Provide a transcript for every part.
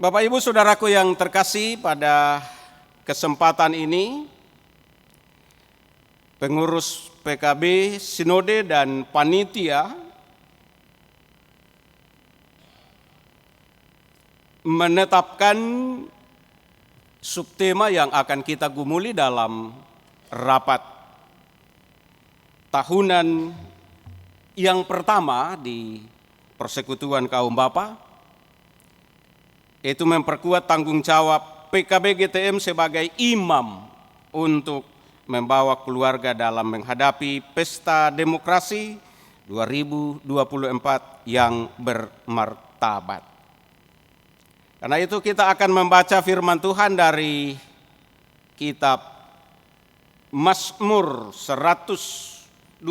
Bapak Ibu Saudaraku yang terkasih, pada kesempatan ini pengurus PKB, Sinode dan Panitia menetapkan subtema yang akan kita gumuli dalam rapat tahunan yang pertama di Persekutuan Kaum Bapa, yaitu memperkuat tanggung jawab PKB GTM sebagai imam untuk membawa keluarga dalam menghadapi pesta demokrasi 2024 yang bermartabat. Karena itu kita akan membaca firman Tuhan dari kitab Mazmur 128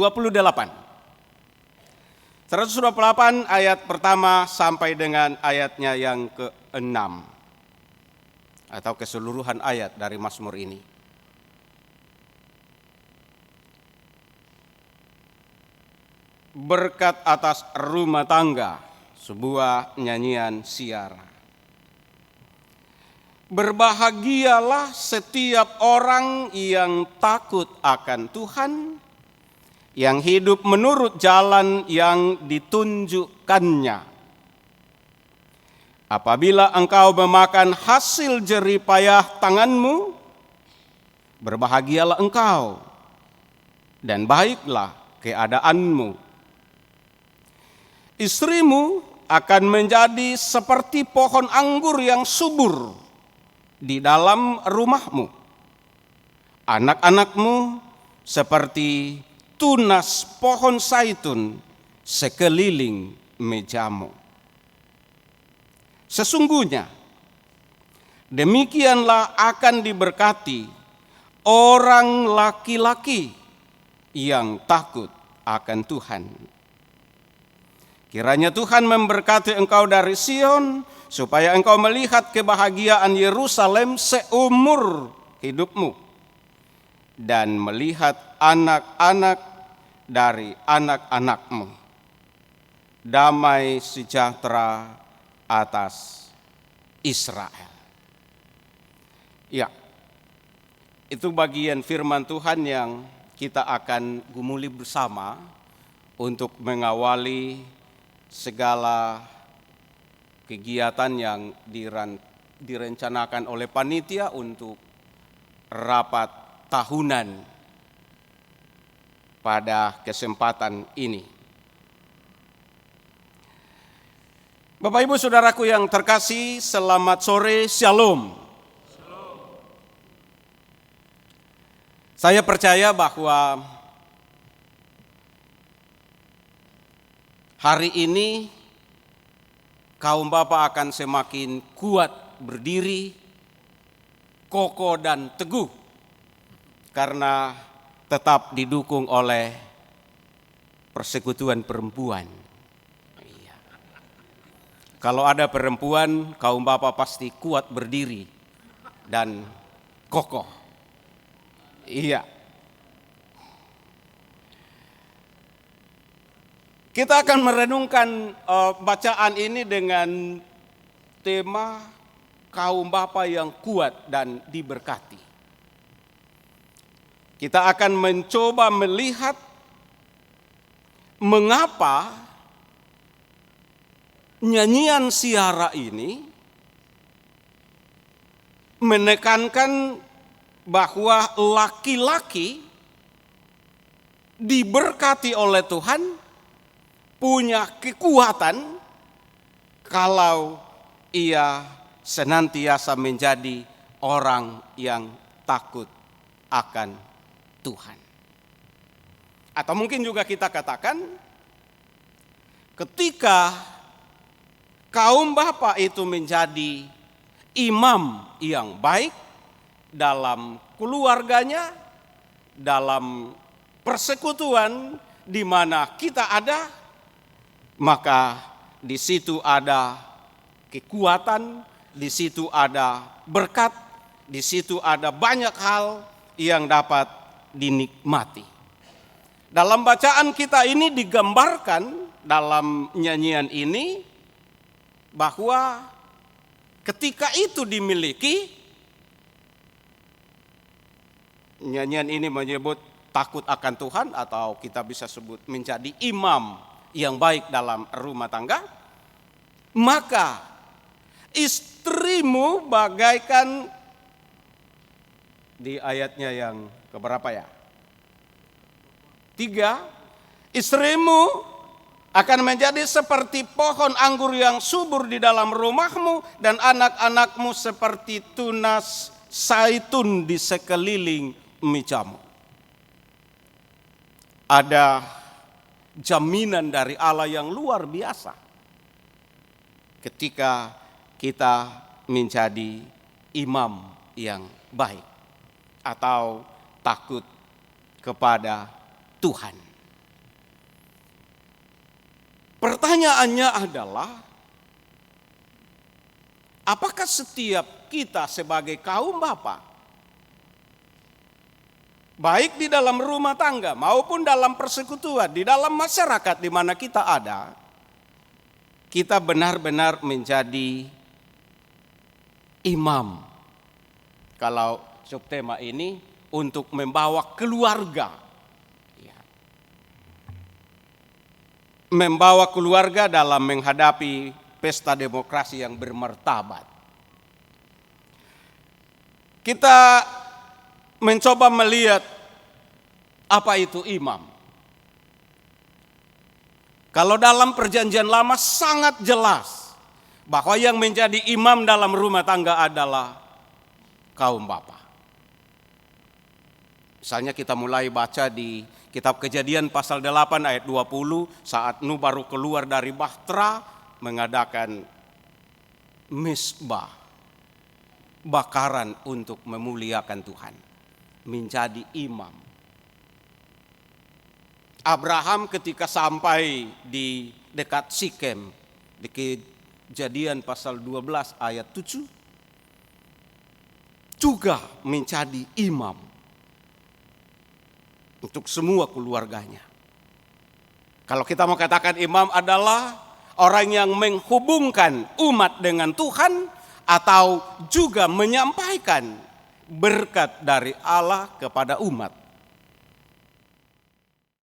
ayat pertama sampai dengan ayatnya yang ke-6 atau keseluruhan ayat dari Mazmur ini. Berkat atas rumah tangga, sebuah nyanyian siara. Berbahagialah setiap orang yang takut akan Tuhan, yang hidup menurut jalan yang ditunjukkannya. Apabila engkau memakan hasil jerih payah tanganmu, berbahagialah engkau dan baiklah keadaanmu. Istrimu akan menjadi seperti pohon anggur yang subur di dalam rumahmu. Anak-anakmu seperti tunas pohon zaitun sekeliling mejamu. Sesungguhnya demikianlah akan diberkati orang laki-laki yang takut akan Tuhan. Kiranya Tuhan memberkati engkau dari Sion, supaya engkau melihat kebahagiaan Yerusalem seumur hidupmu, dan melihat anak-anak dari anak-anakmu. Damai sejahtera atas Israel. Ya, itu bagian firman Tuhan yang kita akan gumuli bersama untuk mengawali segala kegiatan yang direncanakan oleh panitia untuk rapat tahunan pada kesempatan ini. Bapak Ibu Saudaraku yang terkasih, selamat sore, Shalom. Saya percaya bahwa hari ini kaum Bapa akan semakin kuat berdiri, kokoh dan teguh, karena tetap didukung oleh persekutuan perempuan. Iya. Kalau ada perempuan, kaum Bapa pasti kuat berdiri dan kokoh. Iya. Kita akan merenungkan bacaan ini dengan tema kaum Bapa yang kuat dan diberkati. Kita akan mencoba melihat mengapa nyanyian siara ini menekankan bahwa laki-laki diberkati oleh Tuhan, punya kekuatan kalau ia senantiasa menjadi orang yang takut akan Tuhan. Atau mungkin juga kita katakan, ketika kaum Bapa itu menjadi imam yang baik dalam keluarganya, dalam persekutuan di mana kita ada, maka di situ ada kekuatan, di situ ada berkat, di situ ada banyak hal yang dapat dinikmati. Dalam bacaan kita ini digambarkan dalam nyanyian ini bahwa ketika itu dimiliki, nyanyian ini menyebut takut akan Tuhan, atau kita bisa sebut menjadi imam yang baik dalam rumah tangga, maka istrimu bagaikan, di ayatnya yang keberapa ya? 3, istrimu akan menjadi seperti pohon anggur yang subur di dalam rumahmu, dan anak-anakmu seperti tunas zaitun di sekeliling mejamu. Ada jaminan dari Allah yang luar biasa ketika kita menjadi imam yang baik atau takut kepada Tuhan. Pertanyaannya adalah, apakah setiap kita sebagai kaum bapa, baik di dalam rumah tangga maupun dalam persekutuan, di dalam masyarakat di mana kita ada, kita benar-benar menjadi imam? Kalau subtema ini untuk membawa keluarga, membawa keluarga dalam menghadapi pesta demokrasi yang bermartabat. Kita mencoba melihat apa itu imam. Kalau dalam Perjanjian Lama sangat jelas bahwa yang menjadi imam dalam rumah tangga adalah kaum bapa. Misalnya kita mulai baca di Kitab Kejadian pasal 8 ayat 20, saat Nuh baru keluar dari Bahtera mengadakan misbah, bakaran untuk memuliakan Tuhan, menjadi imam. Abraham ketika sampai di dekat Sikem, di Kejadian pasal 12 ayat 7, juga menjadi imam untuk semua keluarganya. Kalau kita mau katakan imam adalah orang yang menghubungkan umat dengan Tuhan, atau juga menyampaikan berkat dari Allah kepada umat.